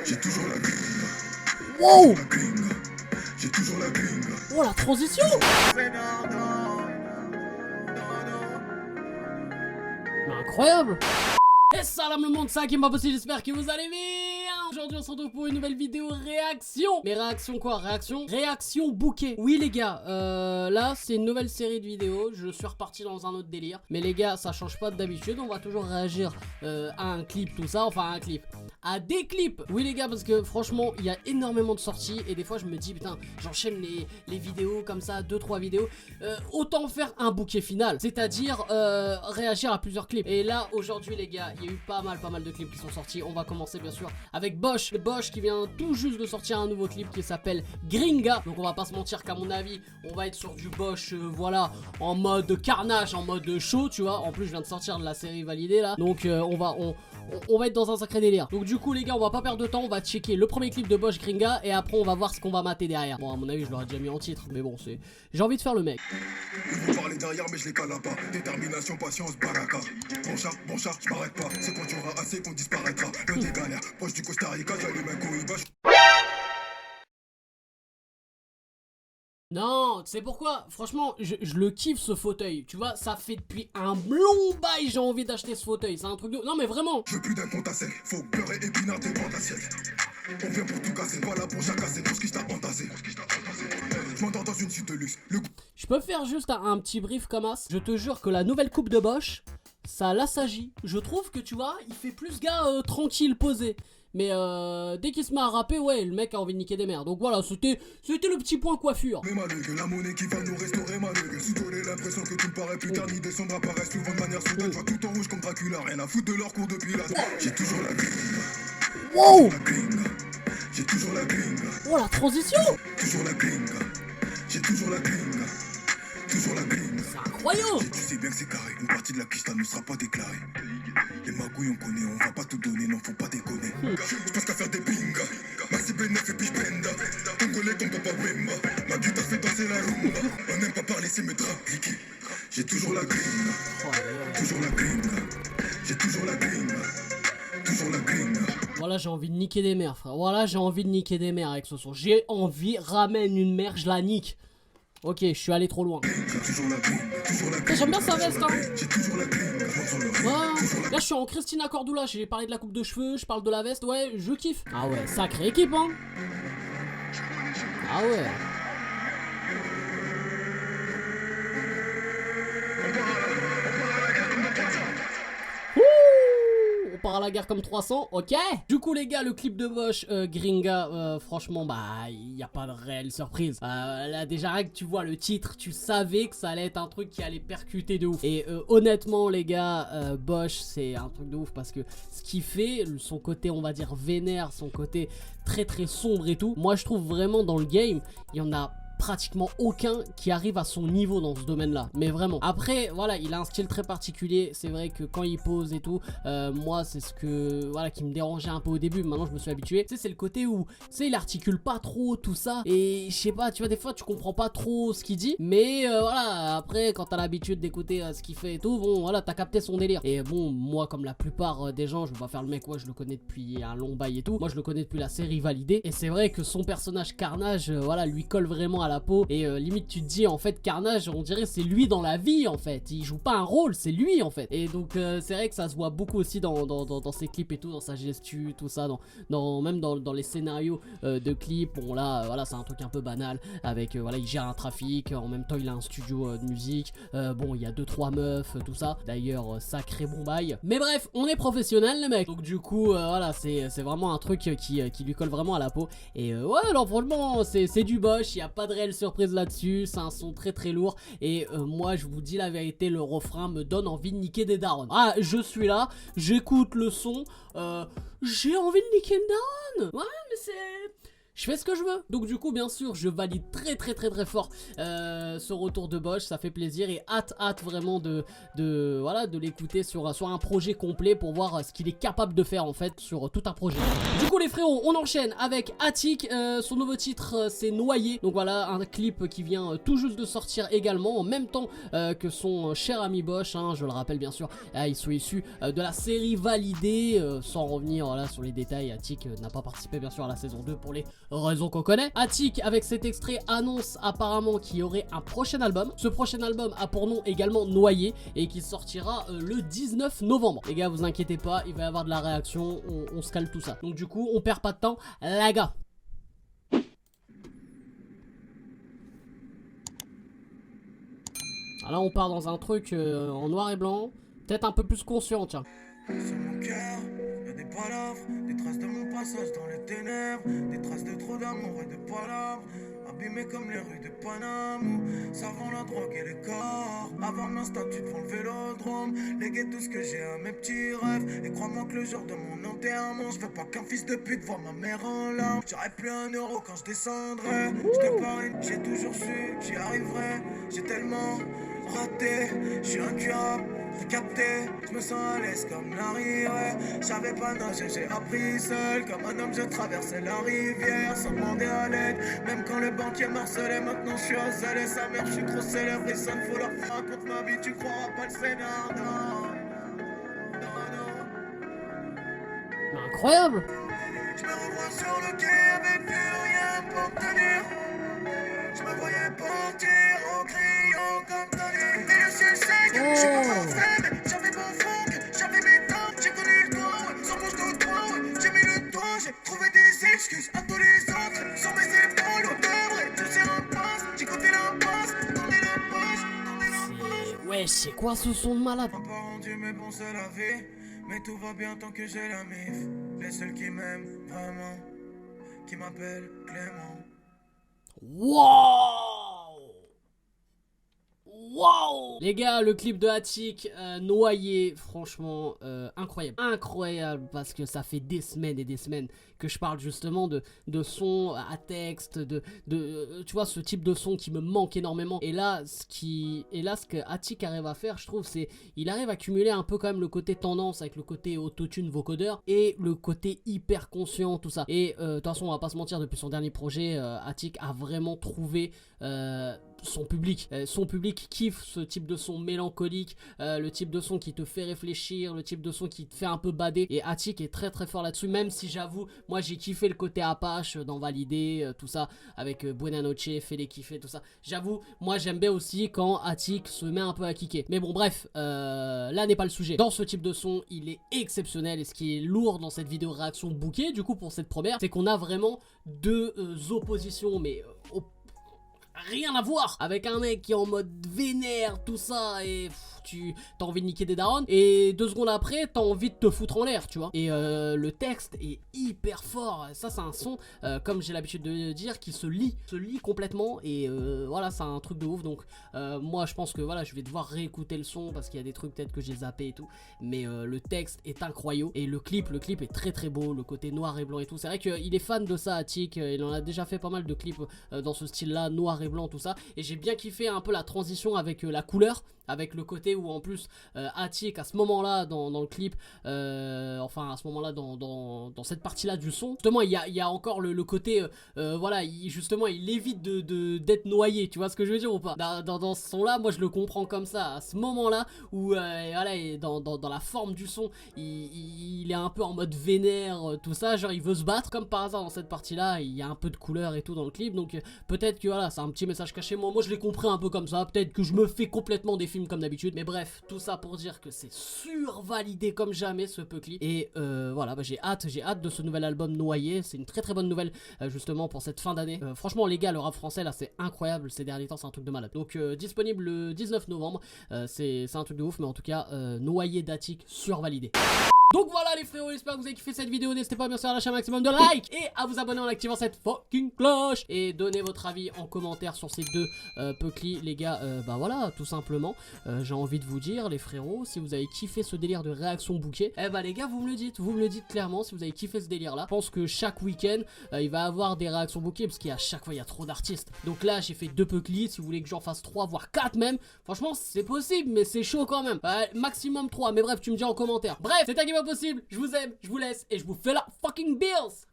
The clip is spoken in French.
J'ai toujours la gringue. Wow. J'ai toujours la gringue. Oh la transition. Mais incroyable. Et salam le monde, ça qui m'a bossé, j'espère que vous allez bien. Aujourd'hui on se retrouve pour une nouvelle vidéo réaction. Mais réaction quoi? Réaction bouquet. Oui les gars, là c'est une nouvelle série de vidéos. Je suis reparti dans un autre délire. Mais les gars, ça change pas d'habitude. On va toujours réagir à un clip, tout ça. Enfin à un clip, à des clips. Oui les gars, parce que franchement il y a énormément de sorties. Et des fois je me dis putain, j'enchaîne les vidéos comme ça, 2-3 vidéos, autant faire un bouquet final. C'est-à-dire réagir à plusieurs clips. Et là aujourd'hui les gars, il y a eu pas mal de clips qui sont sortis. On va commencer bien sûr avec Bosch. Bosch qui vient tout juste de sortir un nouveau clip qui s'appelle Gringa. Donc on va pas se mentir qu'à mon avis on va être sur du Bosch voilà, en mode carnage, en mode show, tu vois. En plus je viens de sortir de la série validée là. Donc on va être dans un sacré délire. Donc du coup les gars, on va pas perdre de temps. On va checker le premier clip de Bosch Gringa. Et après on va voir ce qu'on va mater derrière. Bon à mon avis je l'aurais déjà mis en titre, mais bon c'est... J'ai envie de faire le mec. Ils vont parler derrière mais je les cala pas. Détermination, patience, baraka. Bon chat, je m'arrête pas. C'est quand tu auras assez qu'on disparaîtra. Le des galères, proche du Costa Rica, j'allume un Cohiba. Non, tu sais pourquoi? Franchement, je le kiffe ce fauteuil. Tu vois, ça fait depuis un long bail, j'ai envie d'acheter ce fauteuil. C'est un truc de... Non mais vraiment. Je veux plus d'un compte à sec. Faut beurrer épinard tes bandes d'assiette. On vient pour tout casser, pas là pour jacasser. Pour ce qui t'a entassé. Je m'endors dans une suite de luxe. Je peux faire juste un petit brief comme as. Je te jure que la nouvelle coupe de Bosch, ça l'assagit. Je trouve que tu vois, il fait plus gars tranquille, posé. Mais dès qu'il se met à rapper, ouais, le mec a envie de niquer des mères. Donc voilà, c'était le petit point coiffure. Mais malheureux, la monnaie qui va nous restaurer malheureux. Si donner l'impression que tu me parais plus tard, ni descendre apparaît souvent de manière soudaine. Je vois tout en rouge comme Dracula, rien à foutre de leur cours depuis là. J'ai toujours la gringue. Wow. J'ai toujours la gringue. Oh la transition. Toujours la gringue. J'ai toujours la gringue. Toujours la gringue. C'est incroyable. Tu sais bien que c'est carré, une partie de la pista ne sera pas déclarée. Les magouilles on connaît, on va pas tout donner, non faut pas déconner. Je pense qu'à faire des pingas, Maxi Benef et puis Penda. Congolais comme Papa Wemba, ma guitare fait danser la rumba. On n'aime pas parler, c'est mettre appliqué. J'ai toujours la gringue, toujours la gringue. J'ai toujours la gringue, toujours la gringue. Voilà, j'ai envie de niquer des mères, frère. Voilà, j'ai envie de niquer des mères avec ce son. J'ai envie, ramène une mère, je la nique. Ok, je suis allé trop loin. J'aime bien sa veste, hein. Ouais, là je suis en Christina Cordula. J'ai parlé de la coupe de cheveux, je parle de la veste, ouais, je kiffe. Ah ouais, sacrée équipe, hein. Ah ouais. On part à la guerre comme 300, ok. Du coup les gars, le clip de Bosch Gringa, franchement bah il n'y a pas de réelle surprise. Là déjà rien que tu vois le titre, tu savais que ça allait être un truc qui allait percuter de ouf. Et honnêtement les gars, Bosch c'est un truc de ouf parce que ce qu'il fait, son côté on va dire vénère, son côté très sombre et tout, moi je trouve vraiment dans le game, il y en a pratiquement aucun qui arrive à son niveau dans ce domaine là, mais vraiment. Après voilà, il a un style très particulier. C'est vrai que quand il pose et tout, moi c'est ce que voilà qui me dérangeait un peu au début. Maintenant je me suis habitué. Tu sais, c'est le côté où tu sais il articule pas trop tout ça, et je sais pas, tu vois, des fois tu comprends pas trop ce qu'il dit, mais voilà, après quand t'as l'habitude d'écouter ce qu'il fait et tout, bon voilà, t'as capté son délire. Et bon, moi comme la plupart des gens, je vais pas faire le mec, ouais je le connais depuis un long bail et tout, moi je le connais depuis la série validée, et c'est vrai que son personnage Carnage voilà lui colle vraiment à la peau. Et limite tu te dis en fait Carnage, on dirait c'est lui dans la vie en fait, il joue pas un rôle, c'est lui en fait. Et donc c'est vrai que ça se voit beaucoup aussi dans ses clips et tout, dans sa gestu, tout ça, même dans les scénarios de clips. Bon là voilà, c'est un truc un peu banal avec voilà, il gère un trafic, en même temps il a un studio de musique, bon il y a 2-3 meufs, tout ça, d'ailleurs sacré bon bail. Mais bref, on est professionnel les mecs, donc du coup voilà, c'est vraiment un truc qui lui colle vraiment à la peau. Et ouais alors franchement c'est du Bosch, il n'y a pas de réelle surprise là-dessus, c'est un son très lourd. Et moi je vous dis la vérité, le refrain me donne envie de niquer des darons. Ah, je suis là, j'écoute le son, j'ai envie de niquer une daronne. Ouais mais je fais ce que je veux. Donc du coup bien sûr je valide très fort ce retour de Bosch, ça fait plaisir et hâte vraiment de l'écouter sur un projet complet pour voir ce qu'il est capable de faire en fait sur tout un projet. Du coup les frérots, on enchaîne avec Attic, son nouveau titre c'est Noyé. Donc voilà un clip qui vient tout juste de sortir également en même temps que son cher ami Bosch, hein, je le rappelle bien sûr, ils sont issus de la série Validé, sans revenir voilà, sur les détails. Attic n'a pas participé bien sûr à la saison 2 pour les raison qu'on connaît. Attic avec cet extrait annonce apparemment qu'il y aurait un prochain album. Ce prochain album a pour nom également Noyé et qui sortira le 19 novembre. Les gars vous inquiétez pas, il va y avoir de la réaction, on se cale tout ça. Donc du coup on perd pas de temps les gars. Alors là on part dans un truc en noir et blanc, peut-être un peu plus conscient tiens. Sur mon cœur, y'a des palabres, des traces de mon passage dans les ténèbres, des traces de trop d'amour et de palabres, abîmés comme les rues de Paname, où ça vend la drogue et les corps. Avant ma statue devant le vélodrome, léguer tout ce que j'ai à mes petits rêves. Et crois-moi que le jour de mon enterrement, je veux pas qu'un fils de pute voie ma mère en larmes. J'aurais plus un euro quand je descendrai. Je te parle, j'ai toujours su, j'y arriverai. J'ai tellement raté, je suis incurable. J'ai capté, je me sens à l'aise comme la rivière. J'avais pas nager, j'ai appris seul. Comme un homme, je traversais la rivière sans demander à l'aide. Même quand le banquier marcelait, maintenant je suis à zèle. Sa mère, je suis trop célèbre et ça ne faut leur raconte ma vie. Tu croiras pas le scénar, non. Incroyable. Je me revois sur le quai avec plus rien pour tenir. Je me voyais partir en criant comme Tony. Et le ciel sec, je suis pas parfait, mais j'avais mon fond, j'avais mes dents, j'ai connu le temps, sans bouche de toi, j'ai mis le temps, j'ai trouvé des excuses à tous les autres, sur mes épaules, au vrai, tu sais en passe, j'ai coupé la passe, tourné la passe. Ouais, c'est quoi ce son de malade? On m'a pas rendu, mais bon, c'est la vie, mais tout va bien tant que j'ai la mif. Les seuls qui m'aiment vraiment, qui m'appellent Clément. Wow! Wow! Les gars, le clip de Attic, Noyé, franchement, incroyable. Incroyable, parce que ça fait des semaines et des semaines que je parle justement de son à texte, tu vois, ce type de son qui me manque énormément. Et là, ce que Attic arrive à faire, je trouve, c'est, il arrive à cumuler un peu quand même le côté tendance avec le côté autotune vocodeur et le côté hyper conscient, tout ça. Et de toute façon, on va pas se mentir, depuis son dernier projet, Attic a vraiment trouvé son public kiffe ce type de son mélancolique, le type de son qui te fait réfléchir, le type de son qui te fait un peu bader, et Attic est très fort là-dessus, même si j'avoue, moi j'ai kiffé le côté Apache dans Validé, tout ça, avec Buena Noche, fais-les kiffer, tout ça, j'avoue, moi j'aime bien aussi quand Attic se met un peu à kicker, mais bon bref, là n'est pas le sujet. Dans ce type de son, il est exceptionnel, et ce qui est lourd dans cette vidéo réaction bouquet, du coup pour cette première, c'est qu'on a vraiment deux oppositions, mais rien à voir avec un mec qui est en mode vénère, tout ça, et t'as envie de niquer des darons, et 2 secondes après t'as envie de te foutre en l'air, tu vois. Et le texte est hyper fort. Ça c'est un son, comme j'ai l'habitude de dire, qui se lit complètement, et voilà, c'est un truc de ouf. Donc moi je pense que voilà, je vais devoir réécouter le son parce qu'il y a des trucs peut-être que j'ai zappé et tout, mais le texte est incroyable, et le clip est très beau, le côté noir et blanc et tout. C'est vrai qu'il est fan de ça, Attic, il en a déjà fait pas mal de clips dans ce style là, noir et blanc, tout ça, et j'ai bien kiffé un peu la transition avec la couleur, avec le côté où en plus Attic à ce moment là dans le clip, enfin à ce moment là dans cette partie là du son, justement il y a encore le côté voilà, justement il évite d'être noyé, tu vois ce que je veux dire ou pas, dans ce son là. Moi je le comprends comme ça, à ce moment là où voilà, et dans la forme du son, il est un peu en mode vénère, tout ça, genre il veut se battre. Comme par hasard dans cette partie là il y a un peu de couleur et tout dans le clip, donc peut-être que voilà, c'est un petit message caché. Moi je l'ai compris un peu comme ça, peut-être que je me fais complètement des films comme d'habitude, mais bref, tout ça pour dire que c'est survalidé comme jamais ce peu clip. Et voilà, bah, j'ai hâte de ce nouvel album Noyé. C'est une très bonne nouvelle justement pour cette fin d'année. Franchement les gars, le rap français là c'est incroyable ces derniers temps, c'est un truc de malade. Donc disponible le 19 novembre, c'est un truc de ouf, mais en tout cas Noyé d'Attic survalidé. Donc voilà les frérots, j'espère que vous avez kiffé cette vidéo. N'hésitez pas bien sûr à lâcher un maximum de likes et à vous abonner en activant cette fucking cloche. Et donnez votre avis en commentaire sur ces deux Puckly les gars. Bah voilà, tout simplement. J'ai envie de vous dire les frérots, si vous avez kiffé ce délire de réaction bouquet, eh bah les gars vous me le dites clairement si vous avez kiffé ce délire là. Je pense que chaque week-end il va y avoir des réactions bouquet parce qu'à chaque fois il y a trop d'artistes. Donc là j'ai fait 2 Puckly, si vous voulez que j'en fasse 3 voire 4 même. Franchement c'est possible mais c'est chaud quand même. Maximum 3, mais bref tu me dis en commentaire. Bref, c'est un game possible, je vous aime, je vous laisse et je vous fais la fucking bills.